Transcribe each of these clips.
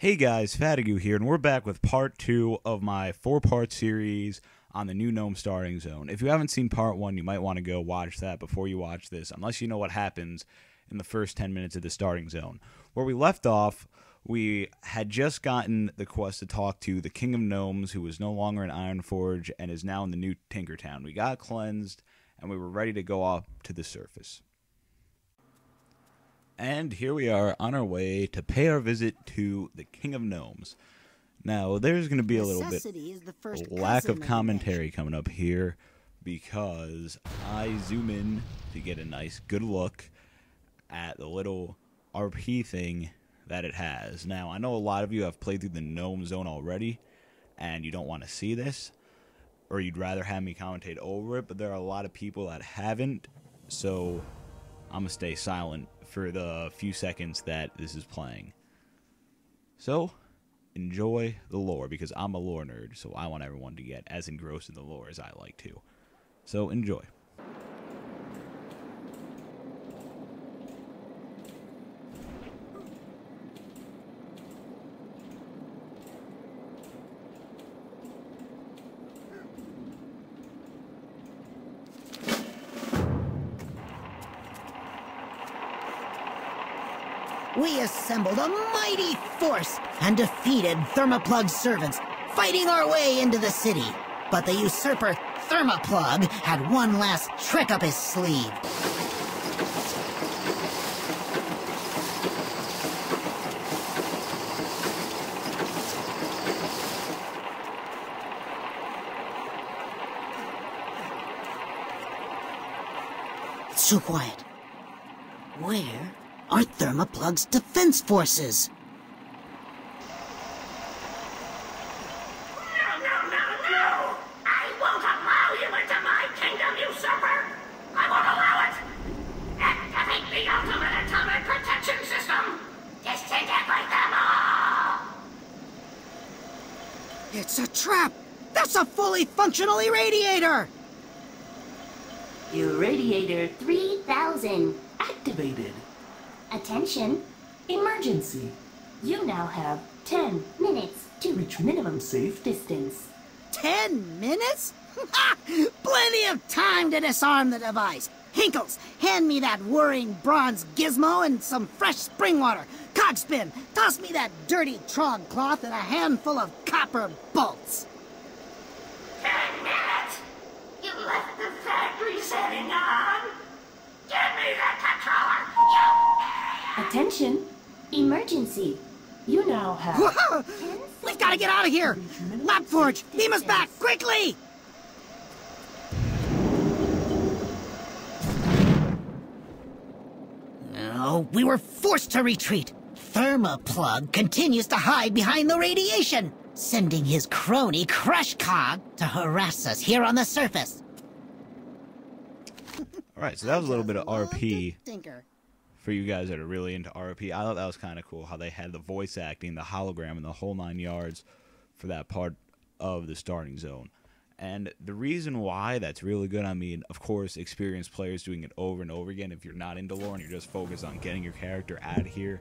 Hey guys, Fatiguu here, and we're back with part 2 of my 4-part series on the new Gnome starting zone. If you haven't seen part 1, you might want to go watch that before you watch this, unless you know what happens in the first 10 minutes of the starting zone. Where we left off, we had just gotten the quest to talk to the King of Gnomes, who was no longer in Ironforge and is now in the new Tinkertown. We got cleansed, and we were ready to go up to the surface. And here we are on our way to pay our visit to the King of Gnomes. Now, there's going to be a little bit lack of commentary coming up here because I zoom in to get a nice good look at the little RP thing that it has. Now, I know a lot of you have played through the Gnome Zone already and you don't want to see this, or you'd rather have me commentate over it, but there are a lot of people that haven't, so I'm going to stay silent for the few seconds that this is playing. So, enjoy the lore, because I'm a lore nerd, so I want everyone to get as engrossed in the lore as I like to. So, enjoy. We assembled a mighty force and defeated Thermoplug's servants, fighting our way into the city. But the usurper Thermoplug had one last trick up his sleeve. It's too quiet. Where are Thermoplug's defense forces? No! I won't allow you into my kingdom, usurper! I won't allow it! Activate the ultimate atomic protection system! Disintegrate them all! It's a trap! That's a fully functional irradiator! Irradiator 3000 activated. Attention, emergency. You now have 10 minutes to reach minimum safe distance. 10 minutes? Plenty of time to disarm the device. Hinkles, hand me that whirring bronze gizmo and some fresh spring water. Cogspin, toss me that dirty trog cloth and a handful of copper bolts. 10 minutes? You left the factory setting on? Give me that controller, you... Attention, emergency. You now have... Whoa! We've got to get out of here! Lapforge, beam us back, quickly! No, we were forced to retreat. Thermoplug continues to hide behind the radiation, sending his crony Crushcog to harass us here on the surface. Alright, so that was a little bit of RP for you guys that are really into RP. I thought that was kind of cool how they had the voice acting, the hologram, and the whole 9 yards for that part of the starting zone. And the reason why that's really good, I mean, of course, experienced players doing it over and over again. If you're not into lore and you're just focused on getting your character out of here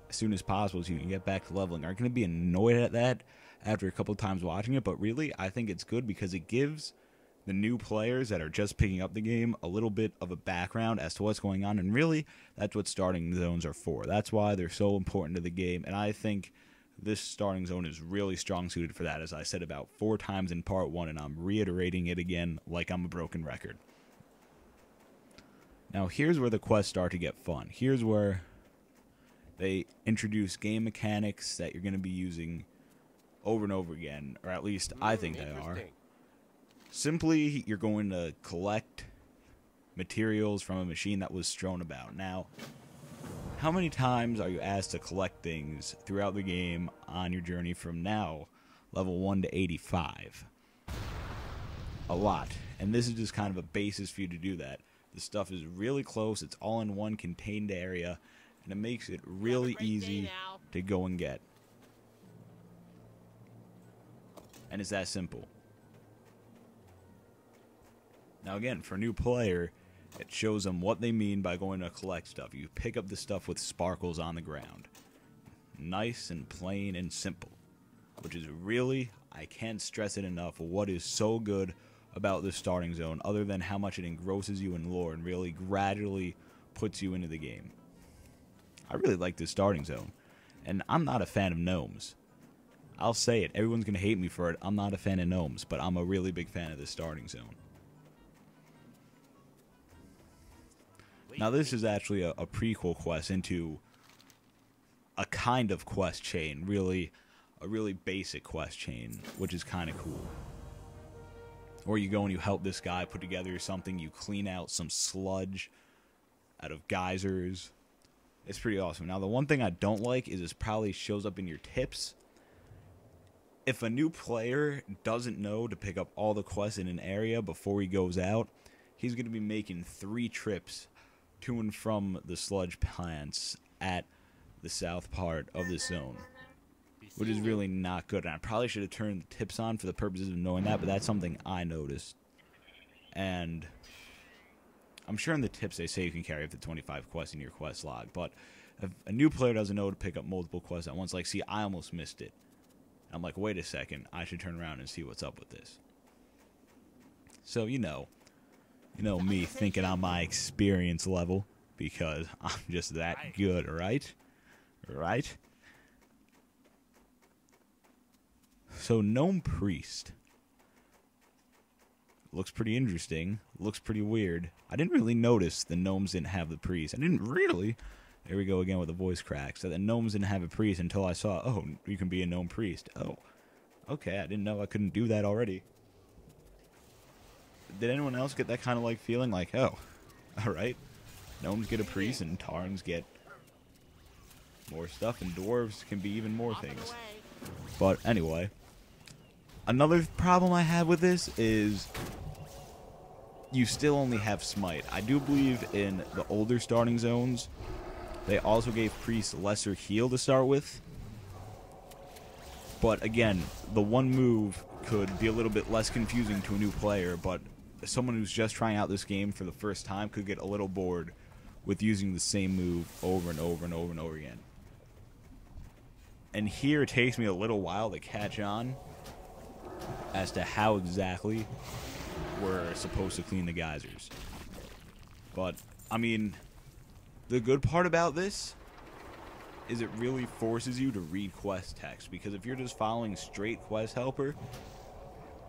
as soon as possible so you can get back to leveling, are going to be annoyed at that after a couple times watching it. But really, I think it's good because it gives the new players that are just picking up the game a little bit of a background as to what's going on, and really that's what starting zones are for. That's why they're so important to the game, and I think this starting zone is really strong suited for that, as I said about 4 times in part 1, and I'm reiterating it again like I'm a broken record. Now here's where the quests start to get fun. Here's where they introduce game mechanics that you're going to be using over and over again, or at least I think they are. Simply, you're going to collect materials from a machine that was strewn about. Now, how many times are you asked to collect things throughout the game on your journey from now, level 1 to 85? A lot. And this is just kind of a basis for you to do that. The stuff is really close, it's all in one contained area, and it makes it really easy to go and get. And it's that simple. Now again, for a new player, It shows them what they mean by going to collect stuff. You pick up the stuff with sparkles on the ground. nice and plain and simple, which is really, I can't stress it enough, what is so good about this starting zone, other than how much it engrosses you in lore and really gradually puts you into the game. I really like this starting zone, and I'm not a fan of gnomes. I'll say it, everyone's going to hate me for it, I'm not a fan of gnomes, but I'm a really big fan of this starting zone. Now this is actually a prequel quest into a kind of quest chain, a really basic quest chain, which is kind of cool. Or you go and you help this guy put together something, you clean out some sludge out of geysers. It's pretty awesome. Now the one thing I don't like is this probably shows up in your tips. If a new player doesn't know to pick up all the quests in an area before he goes out, he's going to be making 3 trips to and from the sludge plants at the south part of this zone, which is really not good. And I probably should have turned the tips on for the purposes of knowing that, but that's something I noticed. And I'm sure in the tips they say you can carry up to 25 quests in your quest log, but if a new player doesn't know to pick up multiple quests at once, like, see, I almost missed it. I'm like, wait a second, I should turn around and see what's up with this. So, you know me thinking on my experience level, because I'm just that good, right? Right? So, Gnome Priest. Looks pretty interesting. Looks pretty weird. I didn't really notice the gnomes didn't have the priest. I didn't really. There we go again with the voice crack. So the gnomes didn't have a priest until I saw, oh, you can be a gnome priest. Oh, okay, I didn't know I couldn't do that already. Did anyone else get that kind of like feeling like, oh, alright, gnomes get a priest and Tarns get more stuff and dwarves can be even more things. But anyway, another problem I have with this is you still only have smite. I do believe in the older starting zones they also gave priests lesser heal to start with. But again, the one move could be a little bit less confusing to a new player, but someone who's just trying out this game for the first time could get a little bored with using the same move over and over and over and over again. And here it takes me a little while to catch on as to how exactly we're supposed to clean the geysers. But, I mean, the good part about this is it really forces you to read quest text, because if you're just following straight quest helper,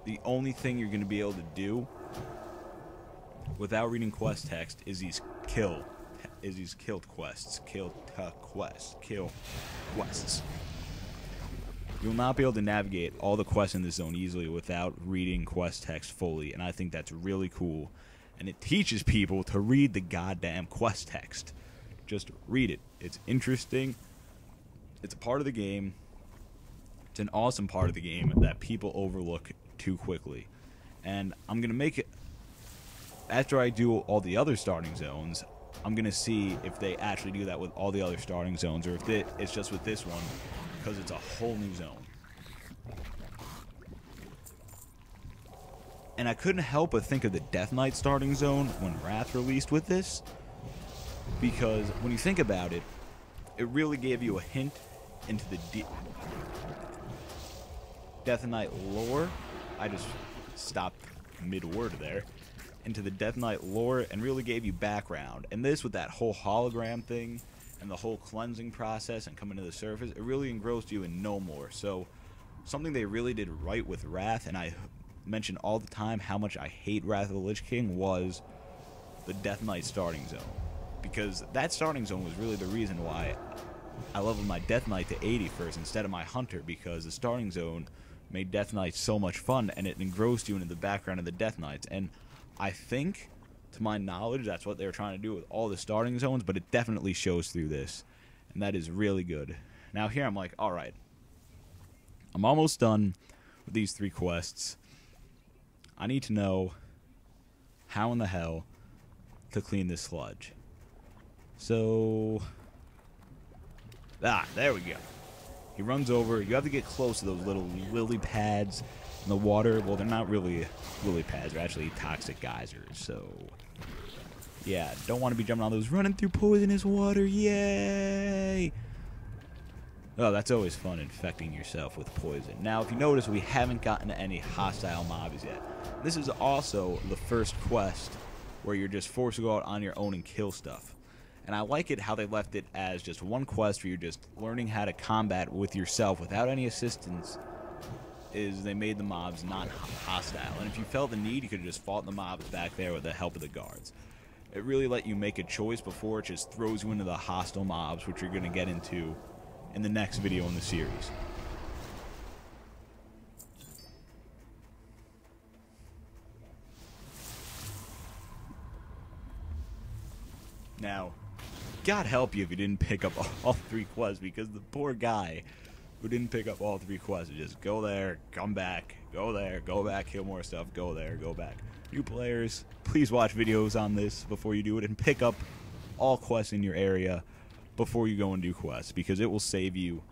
the only thing you're going to be able to do without reading quest text is these kill quests. You'll not be able to navigate all the quests in this zone easily without reading quest text fully, and I think that's really cool. And it teaches people to read the goddamn quest text. Just read it. It's interesting. It's a part of the game. It's an awesome part of the game that people overlook too quickly. And I'm going to make it, after I do all the other starting zones, I'm going to see if they actually do that with all the other starting zones, or if it's just with this one, because it's a whole new zone. And I couldn't help but think of the Death Knight starting zone when Wrath released with this, because when you think about it, it really gave you a hint into the Death Knight lore. I just stopped mid-word there. Into the Death Knight lore, and really gave you background. And this, with that whole hologram thing and the whole cleansing process and coming to the surface, it really engrossed you in no more. So something they really did right with Wrath, and I mention all the time how much I hate Wrath of the Lich King, was the Death Knight starting zone. Because that starting zone was really the reason why I leveled my Death Knight to 80 first instead of my Hunter, because the starting zone made Death Knight so much fun, and it engrossed you into the background of the Death Knights. And I think, to my knowledge, that's what they were trying to do with all the starting zones, but it definitely shows through this, and that is really good. Now here I'm like, alright, I'm almost done with these 3 quests. I need to know how in the hell to clean this sludge. So, there we go. He runs over. You have to get close to those little lily pads in the water. Well, they're not really lily pads. They're actually toxic geysers. So, yeah, don't want to be jumping on those running through poisonous water. Yay! Oh, that's always fun, infecting yourself with poison. Now, if you notice, we haven't gotten any hostile mobs yet. This is also the first quest where you're just forced to go out on your own and kill stuff. And I like it how they left it as just one quest where you're just learning how to combat with yourself without any assistance. Is they made the mobs not hostile. And if you felt the need, you could have just fought the mobs back there with the help of the guards. It really let you make a choice before it just throws you into the hostile mobs, which you're going to get into in the next video in the series. Now, God help you if you didn't pick up all 3 quests, because the poor guy who didn't pick up all 3 quests, just go there, come back, go there, go back, kill more stuff, go there, go back. New players, please watch videos on this before you do it and pick up all quests in your area before you go and do quests, because it will save you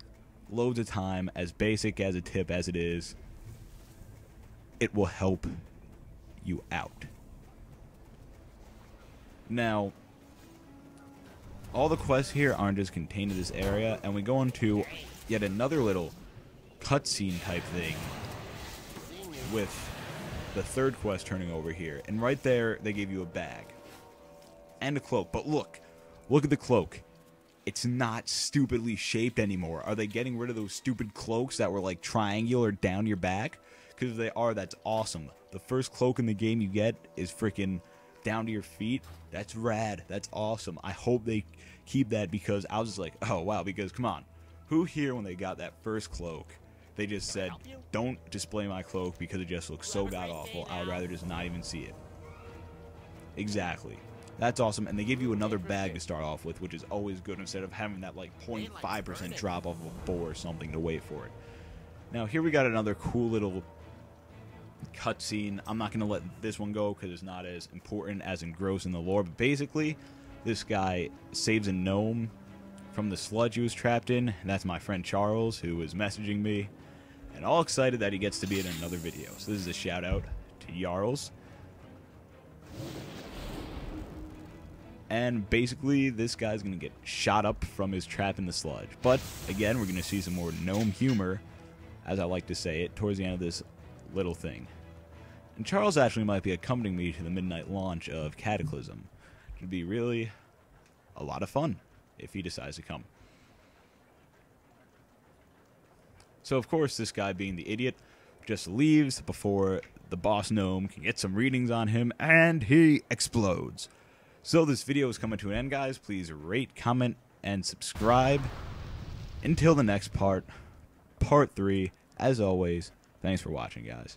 loads of time. As basic as a tip as it is, it will help you out. Now, all the quests here aren't just contained in this area, and we go into yet another little cutscene type thing with the 3rd quest turning over here. And right there, they give you a bag and a cloak. But look at the cloak. It's not stupidly shaped anymore. Are they getting rid of those stupid cloaks that were like triangular down your back? Because if they are, that's awesome. The first cloak in the game you get is freaking down to your feet. That's rad. That's awesome. I hope they keep that, because I was just like, oh wow, because come on. Who here, when they got that first cloak, they just said, don't display my cloak because it just looks so god-awful. I would rather just not even see it. Exactly. That's awesome. And they give you another bag to start off with, which is always good, instead of having that like 0.5% drop off of a bow or something to wait for it. Now, here we got another cool little cutscene. I'm not going to let this one go because it's not as important as engrossing the lore. But basically, this guy saves a gnome from the sludge he was trapped in. And that's my friend Charles, who is messaging me, and all excited that he gets to be in another video. So this is a shout out to Jarls. And basically, this guy's going to get shot up from his trap in the sludge. But again, we're going to see some more gnome humor, as I like to say it, towards the end of this little thing. And Charles actually might be accompanying me to the midnight launch of Cataclysm. It would be really a lot of fun if he decides to come. So of course, this guy, being the idiot, just leaves before the boss gnome can get some readings on him, and he explodes. So this video is coming to an end, guys. Please rate, comment, and subscribe. Until the next part, part 3, as always, thanks for watching, guys.